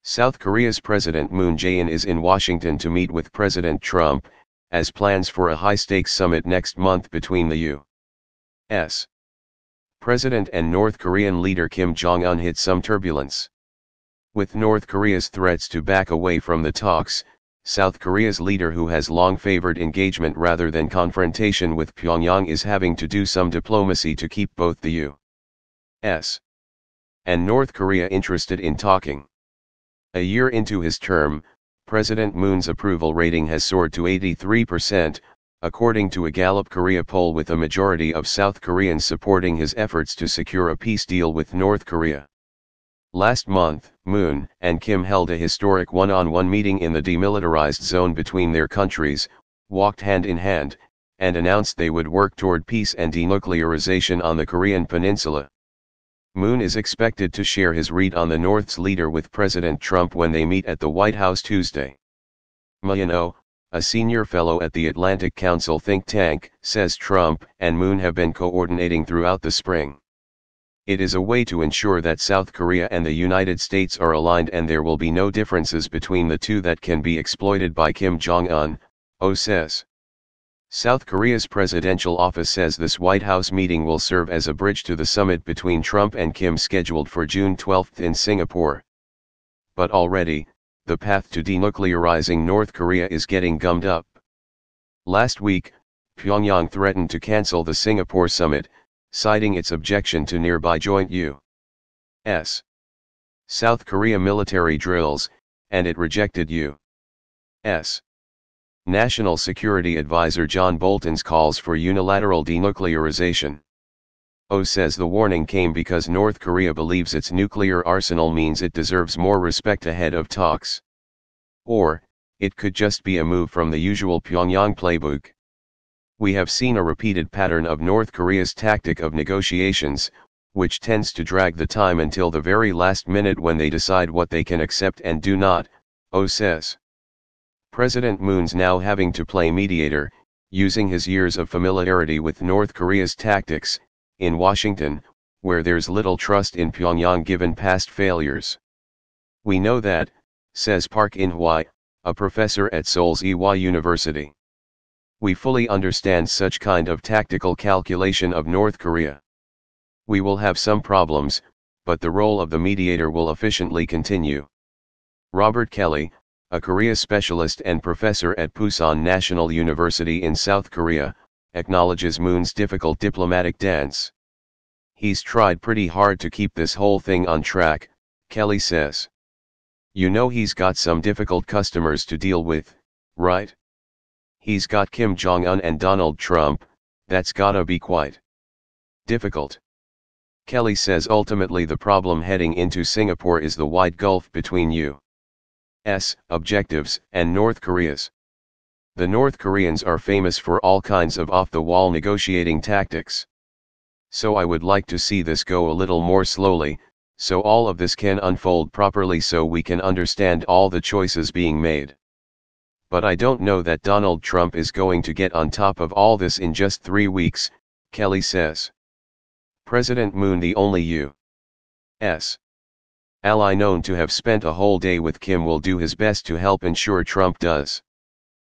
South Korea's President Moon Jae-in is in Washington to meet with President Trump, as plans for a high-stakes summit next month between the U.S. President and North Korean leader Kim Jong-un hit some turbulence. With North Korea's threats to back away from the talks, South Korea's leader, who has long favored engagement rather than confrontation with Pyongyang, is having to do some diplomacy to keep both the U.S. and North Korea interested in talking. A year into his term, President Moon's approval rating has soared to 83%, according to a Gallup Korea poll, with a majority of South Koreans supporting his efforts to secure a peace deal with North Korea. Last month, Moon and Kim held a historic one-on-one meeting in the demilitarized zone between their countries, walked hand in hand, and announced they would work toward peace and denuclearization on the Korean peninsula. Moon is expected to share his read on the North's leader with President Trump when they meet at the White House Tuesday. Mayano, a senior fellow at the Atlantic Council think tank, says Trump and Moon have been coordinating throughout the spring. It is a way to ensure that South Korea and the United States are aligned and there will be no differences between the two that can be exploited by Kim Jong-un, Oh says. South Korea's presidential office says this White House meeting will serve as a bridge to the summit between Trump and Kim scheduled for June 12 in Singapore. But already, the path to denuclearizing North Korea is getting gummed up. Last week, Pyongyang threatened to cancel the Singapore summit, citing its objection to nearby joint U.S. South Korea military drills, and it rejected U.S. National Security Advisor John Bolton's calls for unilateral denuclearization. Oh says the warning came because North Korea believes its nuclear arsenal means it deserves more respect ahead of talks. Or, it could just be a move from the usual Pyongyang playbook. We have seen a repeated pattern of North Korea's tactic of negotiations, which tends to drag the time until the very last minute when they decide what they can accept and do not, Oh says. President Moon's now having to play mediator, using his years of familiarity with North Korea's tactics, in Washington, where there's little trust in Pyongyang given past failures. We know that, says Park In-hwa, a professor at Seoul's Ewha University. We fully understand such kind of tactical calculation of North Korea. We will have some problems, but the role of the mediator will efficiently continue. Robert Kelly, a Korea specialist and professor at Pusan National University in South Korea, acknowledges Moon's difficult diplomatic dance. He's tried pretty hard to keep this whole thing on track, Kelly says. You know he's got some difficult customers to deal with, right? He's got Kim Jong-un and Donald Trump, that's gotta be quite difficult. Kelly says ultimately the problem heading into Singapore is the wide gulf between U.S. objectives and North Korea's. The North Koreans are famous for all kinds of off-the-wall negotiating tactics. So I would like to see this go a little more slowly, so all of this can unfold properly so we can understand all the choices being made. But I don't know that Donald Trump is going to get on top of all this in just 3 weeks, Kelly says. President Moon, the only U.S. ally known to have spent a whole day with Kim, will do his best to help ensure Trump does.